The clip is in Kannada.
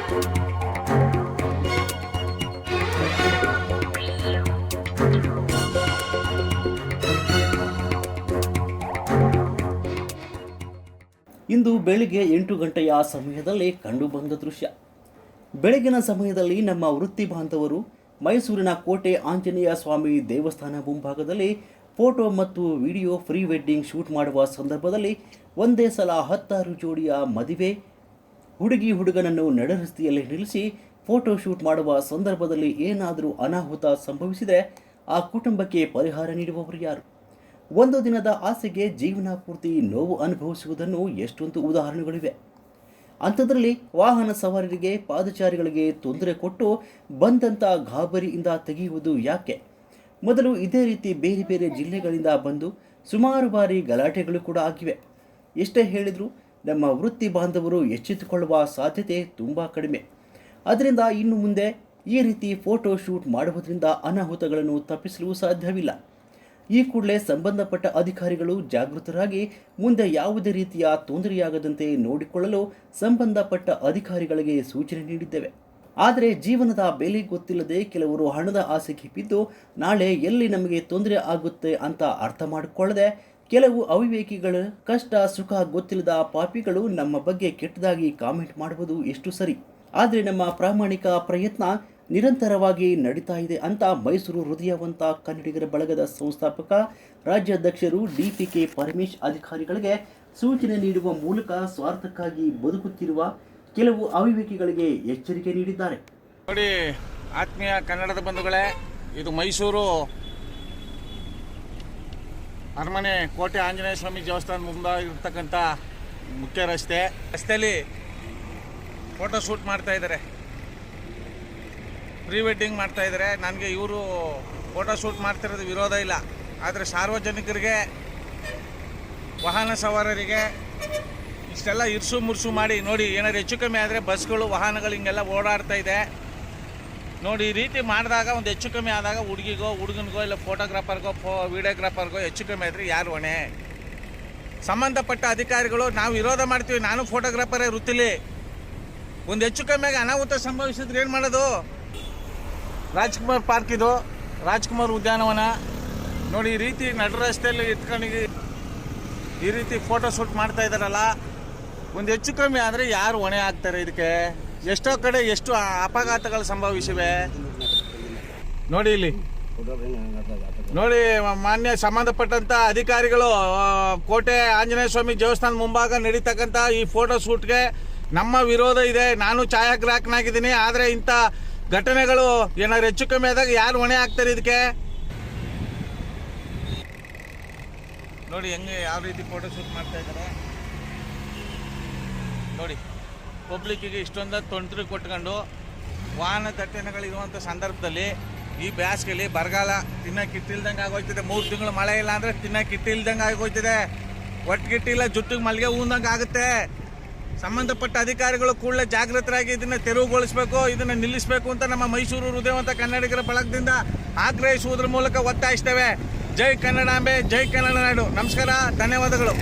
ಇಂದು ಬೆಳಿಗ್ಗೆ 8 ಗಂಟೆಯ ಸಮಯದಲ್ಲಿ ಕಂಡುಬಂದ ದೃಶ್ಯ. ಬೆಳಗಿನ ಸಮಯದಲ್ಲಿ ನಮ್ಮ ವೃತ್ತಿ ಬಾಂಧವರು ಮೈಸೂರಿನ ಕೋಟೆ ಆಂಜನೇಯ ಸ್ವಾಮಿ ದೇವಸ್ಥಾನ ಮುಂಭಾಗದಲ್ಲಿ ಫೋಟೋ ಮತ್ತು ವಿಡಿಯೋ ಪ್ರೀ ವೆಡ್ಡಿಂಗ್ ಶೂಟ್ ಮಾಡುವ ಸಂದರ್ಭದಲ್ಲಿ ಒಂದೇ ಸಲ 10 ಜೋಡಿಯ ಮದುವೆ ಹುಡುಗಿ ಹುಡುಗನನ್ನು ನಡರಸ್ತೆಯಲ್ಲಿ ನಿಲ್ಲಿಸಿ ಫೋಟೋ ಶೂಟ್ ಮಾಡುವ ಸಂದರ್ಭದಲ್ಲಿ ಏನಾದರೂ ಅನಾಹುತ ಸಂಭವಿಸಿದರೆ ಆ ಕುಟುಂಬಕ್ಕೆ ಪರಿಹಾರ ನೀಡುವವರು ಯಾರು? ಒಂದು ದಿನದ ಆಸೆಗೆ ಜೀವನ ಪೂರ್ತಿ ನೋವು ಅನುಭವಿಸುವುದನ್ನು ಎಷ್ಟೊಂದು ಉದಾಹರಣೆಗಳಿವೆ. ಅಂಥದ್ರಲ್ಲಿ ವಾಹನ ಸವಾರರಿಗೆ, ಪಾದಚಾರಿಗಳಿಗೆ ತೊಂದರೆ ಕೊಟ್ಟು ಬಂದಂಥ ಗಾಬರಿಯಿಂದ ತೆಗೆಯುವುದು ಯಾಕೆ? ಮೊದಲು ಇದೇ ರೀತಿ ಬೇರೆ ಬೇರೆ ಜಿಲ್ಲೆಗಳಿಂದ ಬಂದು ಸುಮಾರು ಬಾರಿ ಗಲಾಟೆಗಳು ಕೂಡ ಆಗಿವೆ. ಎಷ್ಟೇ ಹೇಳಿದರೂ ನಮ್ಮ ವೃತ್ತಿ ಬಾಂಧವರು ಎಚ್ಚೆತ್ತುಕೊಳ್ಳುವ ಸಾಧ್ಯತೆ ತುಂಬ ಕಡಿಮೆ. ಅದರಿಂದ ಇನ್ನು ಮುಂದೆ ಈ ರೀತಿ ಫೋಟೋ ಶೂಟ್ ಮಾಡುವುದರಿಂದ ಅನಾಹುತಗಳನ್ನು ತಪ್ಪಿಸಲು ಸಾಧ್ಯವಿಲ್ಲ. ಈ ಕೂಡಲೇ ಸಂಬಂಧಪಟ್ಟ ಅಧಿಕಾರಿಗಳು ಜಾಗೃತರಾಗಿ ಮುಂದೆ ಯಾವುದೇ ರೀತಿಯ ತೊಂದರೆಯಾಗದಂತೆ ನೋಡಿಕೊಳ್ಳಲು ಸಂಬಂಧಪಟ್ಟ ಅಧಿಕಾರಿಗಳಿಗೆ ಸೂಚನೆ ನೀಡಿದ್ದೇವೆ. ಆದರೆ ಜೀವನದ ಬೆಲೆ ಗೊತ್ತಿಲ್ಲದೆ ಕೆಲವರು ಹಣದ ಆಸೆಗೆ ಬಿದ್ದು ನಾಳೆ ಎಲ್ಲಿ ನಮಗೆ ತೊಂದರೆ ಆಗುತ್ತೆ ಅಂತ ಅರ್ಥ ಮಾಡಿಕೊಳ್ಳದೆ ಕೆಲವು ಅವಿವೇಕಿಗಳು ಕಷ್ಟ ಸುಖ ಗೊತ್ತಿಲ್ಲದ ಪಾಪಿಗಳು ನಮ್ಮ ಬಗ್ಗೆ ಕೆಟ್ಟದಾಗಿ ಕಾಮೆಂಟ್ ಮಾಡುವುದು ಎಷ್ಟು ಸರಿ? ಆದರೆ ನಮ್ಮ ಪ್ರಾಮಾಣಿಕ ಪ್ರಯತ್ನ ನಿರಂತರವಾಗಿ ನಡೀತಾ ಇದೆ ಅಂತ ಮೈಸೂರು ಹೃದಯವಂತ ಕನ್ನಡಿಗರ ಬಳಗದ ಸಂಸ್ಥಾಪಕ ರಾಜ್ಯಾಧ್ಯಕ್ಷರು DPK ಪರಮೇಶ್ ಅಧಿಕಾರಿಗಳಿಗೆ ಸೂಚನೆ ನೀಡುವ ಮೂಲಕ ಸ್ವಾರ್ಥಕ್ಕಾಗಿ ಬದುಕುತ್ತಿರುವ ಕೆಲವು ಅವಿವೇಕಿಗಳಿಗೆ ಎಚ್ಚರಿಕೆ ನೀಡಿದ್ದಾರೆ. ನೋಡಿ ಆತ್ಮೀಯ ಕನ್ನಡದ ಬಂಧುಗಳೇ, ಇದು ಮೈಸೂರು ಅರಮನೆ ಕೋಟೆ ಆಂಜನೇಯ ಸ್ವಾಮಿ ದೇವಸ್ಥಾನ ಮುಂದಾಗಿರ್ತಕ್ಕಂಥ ಮುಖ್ಯ ರಸ್ತೆಯಲ್ಲಿ ಫೋಟೋ ಶೂಟ್ ಮಾಡ್ತಾ ಇದ್ದಾರೆ, ಪ್ರೀ ವೆಡ್ಡಿಂಗ್ ಮಾಡ್ತಾ ಇದ್ದಾರೆ. ನನಗೆ ಇವರು ಫೋಟೋ ಶೂಟ್ ಮಾಡ್ತಿರೋದು ವಿರೋಧ ಇಲ್ಲ. ಆದರೆ ಸಾರ್ವಜನಿಕರಿಗೆ, ವಾಹನ ಸವಾರರಿಗೆ ಇಷ್ಟೆಲ್ಲ ಇರ್ಸು ಮುರ್ಸು ಮಾಡಿ ನೋಡಿ, ಏನಾದ್ರು ಹೆಚ್ಚು ಕಮ್ಮಿ ಆದರೆ ಬಸ್ಗಳು ವಾಹನಗಳು ಹಿಂಗೆಲ್ಲ ಓಡಾಡ್ತಾ ಇದೆ ನೋಡಿ. ಈ ರೀತಿ ಮಾಡಿದಾಗ ಒಂದು ಹೆಚ್ಚು ಕಮ್ಮಿ ಆದಾಗ ಹುಡುಗಿಗೋ ಹುಡುಗನಿಗೋ ಇಲ್ಲ ಫೋಟೋಗ್ರಾಫರ್ಗೋ ವಿಡಿಯೋಗ್ರಾಫರ್ಗೋ ಹೆಚ್ಚು ಕಮ್ಮಿ ಆದರೆ ಯಾರು ಹೊಣೆ? ಸಂಬಂಧಪಟ್ಟ ಅಧಿಕಾರಿಗಳು. ನಾವು ವಿರೋಧ ಮಾಡ್ತೀವಿ, ನಾನು ಫೋಟೋಗ್ರಾಫರೇ ವೃತ್ತಿಲಿ. ಒಂದು ಹೆಚ್ಚು ಕಮ್ಮಿಯಾಗಿ ಅನಾಹುತ ಸಂಭವಿಸಿದ್ರೆ ಏನು ಮಾಡೋದು? ರಾಜ್ಕುಮಾರ್ ಪಾರ್ಕ್ ಇದು, ರಾಜ್ಕುಮಾರ್ ಉದ್ಯಾನವನ ನೋಡಿ. ಈ ರೀತಿ ನಡು ರಸ್ತೆಯಲ್ಲಿ ಇಟ್ಕೊಂಡು ಈ ರೀತಿ ಫೋಟೋ ಶೂಟ್ ಮಾಡ್ತಾ ಇದ್ದಾರಲ್ಲ, ಒಂದು ಹೆಚ್ಚು ಕಮ್ಮಿ ಆದರೆ ಯಾರು ಹೊಣೆ ಆಗ್ತಾರೆ ಇದಕ್ಕೆ? ಎಷ್ಟೋ ಕಡೆ ಎಷ್ಟು ಅಪಘಾತಗಳು ಸಂಭವಿಸಿವೆ ನೋಡಿ. ಇಲ್ಲಿ ನೋಡಿ, ಮಾನ್ಯ ಸಂಬಂಧಪಟ್ಟಂಥ ಅಧಿಕಾರಿಗಳು ಕೋಟೆ ಆಂಜನೇಯ ಸ್ವಾಮಿ ದೇವಸ್ಥಾನ ಮುಂಭಾಗ ನಡೀತಕ್ಕಂಥ ಈ ಫೋಟೋ ಶೂಟ್ಗೆ ನಮ್ಮ ವಿರೋಧ ಇದೆ. ನಾನು ಛಾಯಾಗ್ರಾಹಕನಾಗಿದ್ದೀನಿ. ಆದರೆ ಇಂಥ ಘಟನೆಗಳು ಏನಾದ್ರು ಹೆಚ್ಚು ಕಮ್ಮಿ ಆದಾಗ ಯಾರು ಹೊಣೆ ಆಗ್ತಾರೆ ಇದಕ್ಕೆ? ನೋಡಿ ಹೆಂಗೆ ಯಾವ ರೀತಿ ಫೋಟೋ ಶೂಟ್ ಮಾಡ್ತಾ ಇದ್ದಾರೆ ನೋಡಿ. ಪಬ್ಲಿಕ್ಕಿಗೆ ಇಷ್ಟೊಂದು ತೊಂದರೆ ಕೊಟ್ಕೊಂಡು ವಾಹನ ದಟ್ಟಣೆಗಳಿರುವಂಥ ಸಂದರ್ಭದಲ್ಲಿ ಈ ಬೇಸಿಗೆಯಲ್ಲಿ ಬರಗಾಲ ತಿನ್ನಕ್ಕಿಟ್ಟಿಲ್ದಂಗೆ ಆಗೋಯ್ತದೆ. 3 ತಿಂಗಳು ಮಳೆ ಇಲ್ಲ ಅಂದರೆ ತಿನ್ನಕ್ಕಿಟ್ಟಿಲ್ದಂಗೆ ಆಗೋಯ್ತದೆ. ಒಟ್ಟಿಗಿಟ್ಟಿಲ್ಲ, ಜುಟ್ಟಿಗೆ ಮಲ್ಲಿಗೆ ಹೂದಂಗೆ ಆಗುತ್ತೆ. ಸಂಬಂಧಪಟ್ಟ ಅಧಿಕಾರಿಗಳು ಕೂಡಲೇ ಜಾಗೃತರಾಗಿ ಇದನ್ನು ತೆರವುಗೊಳಿಸಬೇಕು, ಇದನ್ನು ನಿಲ್ಲಿಸಬೇಕು ಅಂತ ನಮ್ಮ ಮೈಸೂರು ಹೃದಯವಂತ ಕನ್ನಡಿಗರ ಬಳಗದಿಂದ ಆಗ್ರಹಿಸುವುದರ ಮೂಲಕ ಒತ್ತಾಯಿಸ್ತೇವೆ. ಜೈ ಕನ್ನಡಾಂಬೆ, ಜೈ ಕನ್ನಡ ನಾಡು. ನಮಸ್ಕಾರ, ಧನ್ಯವಾದಗಳು.